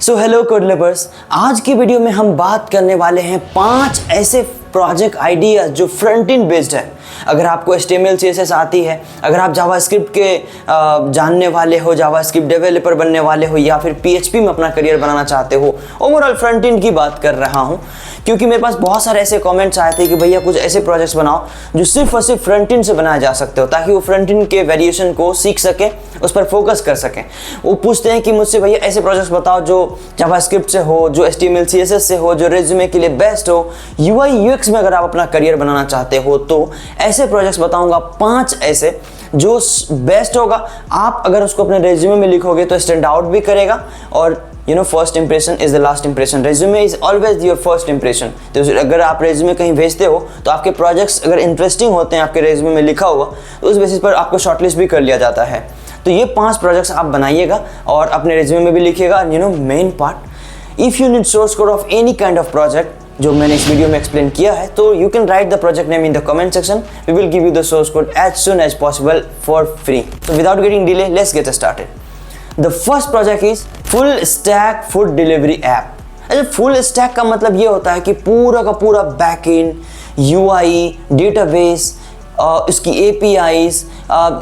So hello code lovers, आज की video में हम बात करने वाले हैं 5 ऐसे प्रोजेक्ट आइडियाज जो फ्रंट एंड बेस्ड है। अगर आपको HTML CSS आती है, अगर आप जावास्क्रिप्ट के जानने वाले हो, जावास्क्रिप्ट डेवलपर बनने वाले हो, या फिर PHP में अपना करियर बनाना चाहते हो, ओवरऑल फ्रंट एंड की बात कर रहा हूँ, क्योंकि मेरे पास बहुत सारे ऐसे कमेंट्स आए थे कि भैया कुछ ऐसे प्रोजेक्ट्स बनाओ जो सिर्फ और सिर्फ फ्रंट एंड से बनाया जा सकते हो, ताकि वो फ्रंट एंड के वेरिएशन को सीख सके, उस पर फोकस कर सकें। वो पूछते हैं कि मुझसे भैया ऐसे प्रोजेक्ट्स बताओ जो जावास्क्रिप्ट से हो, जो HTML CSS से हो, जो रेज्यूमे के लिए बेस्ट हो, UI UX में अगर आप अपना करियर बनाना चाहते हो तो ऐसे प्रोजेक्ट्स बताऊंगा 5 ऐसे जो बेस्ट होगा। आप अगर उसको अपने रेज्यूमे में लिखोगे तो स्टैंड आउट भी करेगा, और first impression is the last impression, resume is always your first impression. तो अगर आप रेज्यूमे कहीं भेजते हो तो आपके प्रोजेक्ट्स अगर इंटरेस्टिंग होते हैं, आपके रेज्यूमे में लिखा हुआ, तो उस बेसिस पर आपको शॉर्टलिस्ट भी कर लिया जाता है। तो ये 5 प्रोजेक्ट्स आप बनाइएगा और अपने रेज्यूमे में भी लिखिएगा। Main part, if you need source code of any kind of project जो मैंने इस वीडियो में एक्सप्लेन किया है, तो you can write the project name in the comment section. We will give you the source code as soon as possible for free. तो without getting delay, let's get started. The first project is full stack food delivery app. Full stack का मतलब ये होता है कि पूरा का पूरा बैकएंड, UI, डेटाबेस, उसकी APIs,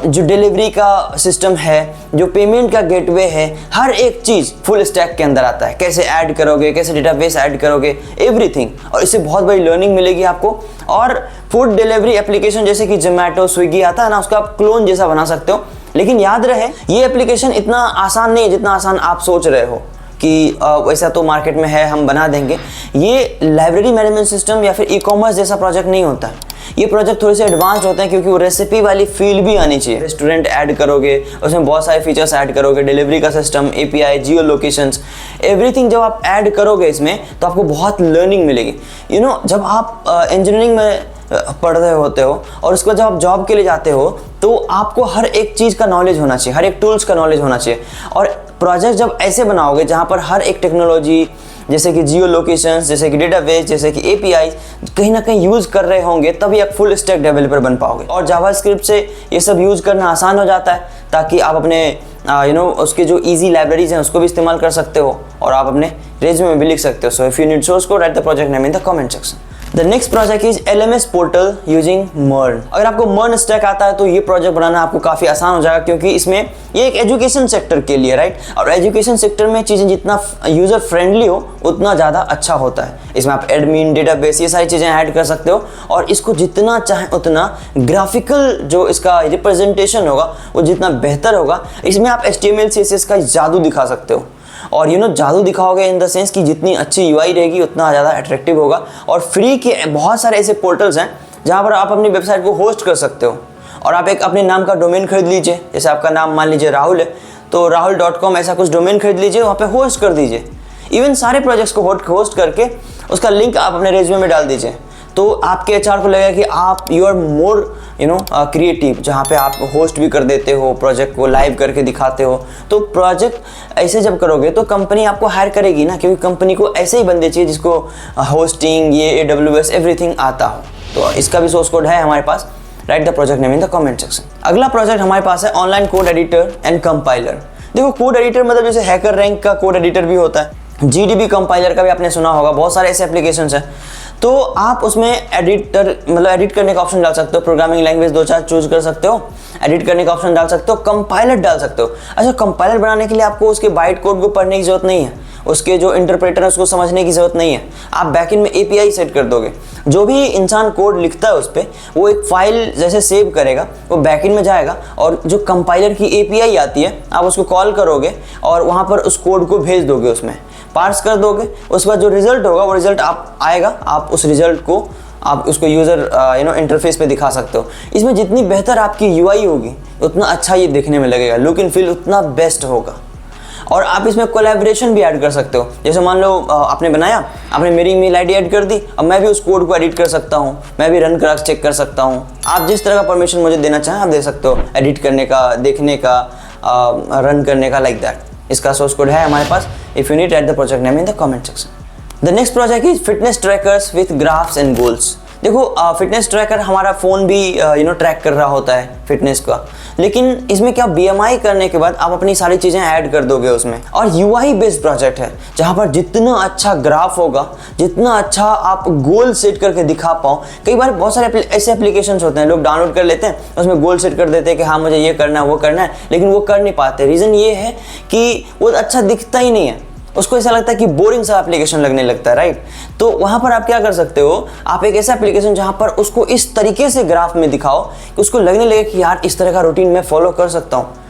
जो डिलीवरी का सिस्टम है, जो पेमेंट का गेटवे है, हर एक चीज़ फुल स्टैक के अंदर आता है। कैसे ऐड करोगे, कैसे डेटाबेस ऐड करोगे, एवरीथिंग। और इससे बहुत बड़ी लर्निंग मिलेगी आपको। और फूड डिलीवरी एप्लीकेशन जैसे कि जोमेटो, स्विगी आता है ना, उसका आप क्लोन जैसा बना सकते हो। लेकिन याद रहे, ये एप्लीकेशन इतना आसान नहीं है जितना आसान आप सोच रहे हो कि वैसा तो मार्केट में है, हम बना देंगे। ये लाइब्रेरी मैनेजमेंट सिस्टम या फिर ई-कॉमर्स जैसा प्रोजेक्ट नहीं होता है। ये प्रोजेक्ट थोड़े से एडवांस्ड होते हैं, क्योंकि वो रेसिपी वाली फील भी आनी चाहिए। रेस्टोरेंट ऐड करोगे, उसमें बहुत सारे फीचर्स ऐड करोगे, डिलीवरी का सिस्टम, API, जियो लोकेशंस, एवरीथिंग जब आप ऐड करोगे इसमें, तो आपको बहुत लर्निंग मिलेगी। जब आप इंजीनियरिंग में पढ़ रहे होते हो और उसके बाद जब आप जॉब के लिए जाते हो, तो आपको हर एक चीज़ का नॉलेज होना चाहिए, हर एक टूल्स का नॉलेज होना चाहिए। और प्रोजेक्ट जब ऐसे बनाओगे जहाँ पर हर एक टेक्नोलॉजी, जैसे कि जियो लोकेशंस, जैसे कि डेटाबेस, जैसे कि API कहीं ना कहीं यूज़ कर रहे होंगे, तभी आप फुल स्टैक डेवलपर बन पाओगे। और जावास्क्रिप्ट से ये सब यूज़ करना आसान हो जाता है, ताकि आप अपने उसके जो ईजी लाइब्रेरीज हैं उसको भी इस्तेमाल कर सकते हो, और आप अपने रेज्यूमे में भी लिख सकते हो। So if you need source code, right the project name in the comment section. The next project is LMS portal using MERN। अगर आपको MERN स्टैक आता है तो ये प्रोजेक्ट बनाना आपको काफ़ी आसान हो जाएगा, क्योंकि इसमें ये एक एजुकेशन सेक्टर के लिए, राइट। और एजुकेशन सेक्टर में चीज़ें जितना यूज़र फ्रेंडली हो उतना ज़्यादा अच्छा होता है। इसमें आप एडमिन, डेटाबेस, ये सारी चीज़ें ऐड कर सकते हो, और इसको जितना चाहें उतना ग्राफिकल जो इसका रिप्रेजेंटेशन होगा वो जितना बेहतर होगा। इसमें आप HTML CSS का जादू दिखा सकते हो। और जादू दिखाओगे इन द सेंस कि जितनी अच्छी UI रहेगी उतना ज़्यादा अट्रैक्टिव होगा। और फ्री के बहुत सारे ऐसे पोर्टल्स हैं जहाँ पर आप अपनी वेबसाइट को होस्ट कर सकते हो, और आप एक अपने नाम का डोमेन खरीद लीजिए। जैसे आपका नाम मान लीजिए राहुल है, तो rahul.com ऐसा कुछ डोमेन खरीद लीजिए, वहाँ पे होस्ट कर दीजिए। इवन सारे प्रोजेक्ट्स को होस्ट करके उसका लिंक आप अपने रेज्यूमे में डाल दीजिए, तो आपके HR को लगेगा कि आप यू आर मोर क्रिएटिव, जहाँ पे आप होस्ट भी कर देते हो, प्रोजेक्ट को लाइव करके दिखाते हो। तो प्रोजेक्ट ऐसे जब करोगे तो कंपनी आपको हायर करेगी ना, क्योंकि कंपनी को ऐसे ही बंदे चाहिए जिसको होस्टिंग, ये AWS एवरीथिंग आता हो। तो इसका भी सोर्स कोड है हमारे पास। Write the project name in the comment section. अगला प्रोजेक्ट हमारे पास है online code editor and compiler. देखो, कोड एडिटर मतलब जैसे हैकर रैंक का कोड एडिटर भी होता है, GDB कंपाइलर का भी आपने सुना होगा। बहुत सारे ऐसे एप्लीकेशंस हैं, तो आप उसमें एडिट करने का ऑप्शन डाल सकते हो। प्रोग्रामिंग लैंग्वेज 2-4 चूज कर सकते हो, एडिट करने का ऑप्शन डाल सकते हो, कंपाइलर डाल सकते हो। अच्छा, कंपाइलर बनाने के लिए आपको उसके बाइट कोड को पढ़ने की जरूरत नहीं है, उसके जो इंटरप्रेटर है उसको समझने की जरूरत नहीं है। आप बैकएंड में API सेट कर दोगे, जो भी इंसान कोड लिखता है उस पर वो एक फाइल जैसे सेव करेगा, वो बैकएंड में जाएगा, और जो कंपाइलर की API आती है आप उसको कॉल करोगे और वहाँ पर उस कोड को भेज दोगे, उसमें पार्स कर दोगे। उसके बाद जो रिजल्ट होगा वो रिजल्ट आप आएगा, आप उस रिजल्ट को आप उसको यूज़र इंटरफेस पे दिखा सकते हो। इसमें जितनी बेहतर आपकी UI होगी उतना अच्छा ये देखने में लगेगा, लुक एंड फील उतना बेस्ट होगा। और आप इसमें कोलैबोरेशन भी ऐड कर सकते हो। जैसे मान लो आपने बनाया, आपने मेरी ईमेल ID ऐड कर दी, अब मैं भी उस कोड को एडिट कर सकता हूँ, मैं भी रन क्रॉस चेक कर सकता हूँ। आप जिस तरह का परमिशन मुझे देना चाहें आप दे सकते हो, एडिट करने का, देखने का, रन करने का, लाइक दैट। इसका सोर्स कोड है हमारे पास। If you need, write the project name in the comment section. The next project is fitness trackers with graphs and goals. देखो फिटनेस ट्रैकर हमारा फ़ोन भी ट्रैक कर रहा होता है फिटनेस का, लेकिन इसमें क्या BMI करने के बाद आप अपनी सारी चीज़ें ऐड कर दोगे उसमें। और UI बेस्ड प्रोजेक्ट है जहाँ पर जितना अच्छा ग्राफ होगा, जितना अच्छा आप गोल सेट करके दिखा पाओ। कई बार बहुत सारे ऐसे एप्लीकेशंस होते हैं, लोग डाउनलोड कर लेते हैं, उसमें गोल सेट कर देते हैं कि हाँ मुझे ये करना है वो करना है, लेकिन वो कर नहीं पाते। रीज़न ये है कि वो अच्छा दिखता ही नहीं है, उसको ऐसा लगता है कि बोरिंग सा एप्लीकेशन लगने लगता है, राइट। तो वहाँ पर आप क्या कर सकते हो, आप एक ऐसा एप्लीकेशन जहाँ पर उसको इस तरीके से ग्राफ में दिखाओ कि उसको लगने लगे कि यार इस तरह का रूटीन मैं फॉलो कर सकता हूँ।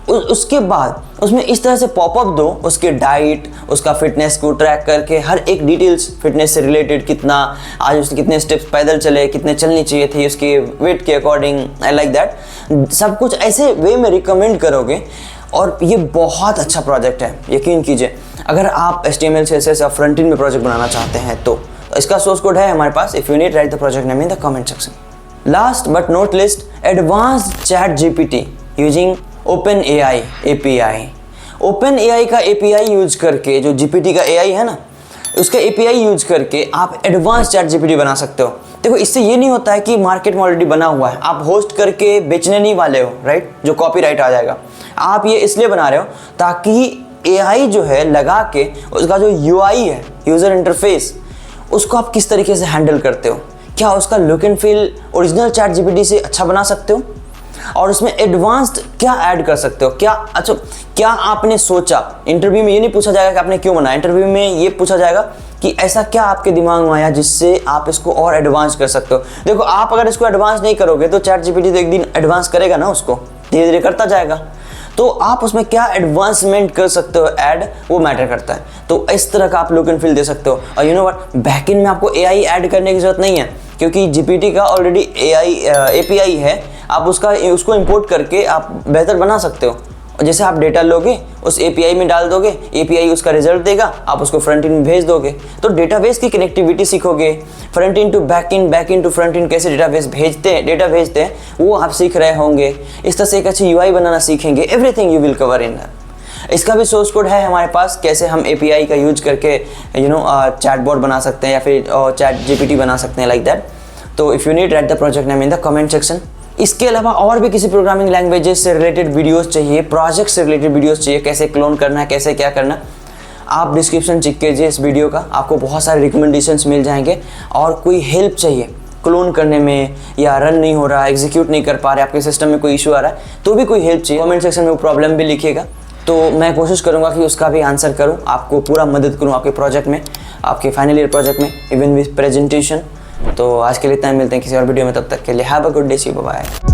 उसके बाद उसमें इस तरह से पॉपअप दो, उसके डाइट, उसका फिटनेस को ट्रैक करके हर एक डिटेल्स फिटनेस से रिलेटेड, कितना आज उसने कितने स्टेप्स पैदल चले, कितने चलनी चाहिए थी उसके वेट के अकॉर्डिंग, आई लाइक दैट। सब कुछ ऐसे वे में रिकमेंड करोगे और ये बहुत अच्छा प्रोजेक्ट है, यकीन कीजिए। अगर आप HTML CSS या फ्रंट एंड में प्रोजेक्ट बनाना चाहते हैं तो इसका सोर्स कोड है हमारे पास। If you need write the project name in the comment section. Last but not least, advanced ChatGPT using OpenAI API। OpenAI का API यूज करके, जो GPT का AI है ना, उसका API यूज करके आप एडवांस ChatGPT बना सकते हो। देखो इससे ये नहीं होता है कि मार्केट में ऑलरेडी बना हुआ है, आप होस्ट करके बेचने नहीं वाले हो, राइट, जो कॉपीराइट आ जाएगा। आप ये इसलिए बना रहे हो ताकि AI जो है लगा के उसका जो UI है, यूज़र इंटरफेस, उसको आप किस तरीके से हैंडल करते हो, क्या उसका look and feel original ChatGPT से अच्छा बना सकते हो, और उसमें एडवांस्ड क्या ऐड कर सकते हो। क्या आपने सोचा, इंटरव्यू में ये नहीं पूछा जाएगा कि आपने क्यों बनाया, इंटरव्यू में ये पूछा जाएगा कि ऐसा क्या आपके दिमाग में आया जिससे आप इसको और एडवांस कर सकते हो। देखो आप अगर इसको एडवांस नहीं करोगे तो ChatGPT तो एक दिन एडवांस करेगा ना, उसको धीरे धीरे करता जाएगा। तो आप उसमें क्या एडवांसमेंट कर सकते हो ऐड, वो मैटर करता है। तो इस तरह का आप लुक एंड फील दे सकते हो। और यू नो व्हाट, बैकएंड में आपको AI ऐड करने की जरूरत नहीं है, क्योंकि GPT का ऑलरेडी API है। आप उसको इंपोर्ट करके आप बेहतर बना सकते हो। जैसे आप डेटा लोगे, उस API में डाल दोगे, API उसका रिजल्ट देगा, आप उसको फ्रंट एंड में भेज दोगे, तो डेटाबेस की कनेक्टिविटी सीखोगे। Front end to back end to front end कैसे डेटा भेजते हैं वो आप सीख रहे होंगे। इस तरह से एक अच्छी UI बनाना सीखेंगे। Everything you will cover in that. इसका भी सोर्स कोड है हमारे पास, कैसे हम API का यूज करके चैटबॉट बना सकते हैं या फिर ChatGPT बना सकते हैं, लाइक दैट। तो if you need write the project name in the comment section. इसके अलावा और भी किसी प्रोग्रामिंग लैंग्वेजेस से रिलेटेड वीडियोस चाहिए, प्रोजेक्ट से रिलेटेड वीडियोस चाहिए, कैसे क्लोन करना है, कैसे क्या करना, आप डिस्क्रिप्शन चेक कीजिए इस वीडियो का, आपको बहुत सारे रिकमेंडेशंस मिल जाएंगे। और कोई हेल्प चाहिए क्लोन करने में, या रन नहीं हो रहा, एग्जीक्यूट नहीं कर पा रहे, आपके सिस्टम में कोई इशू आ रहा है, तो भी कोई हेल्प चाहिए, कमेंट सेक्शन में वो प्रॉब्लम भी लिखिएगा, तो मैं कोशिश करूँगा कि उसका भी आंसर करूँ, आपको पूरा मदद करूँ आपके प्रोजेक्ट में, आपके फाइनल ईयर प्रोजेक्ट में, इवन विद प्रेजेंटेशन। तो आज के लिए इतना, मिलते हैं किसी और वीडियो में, तब तक के लिए have a good day, see you, bye.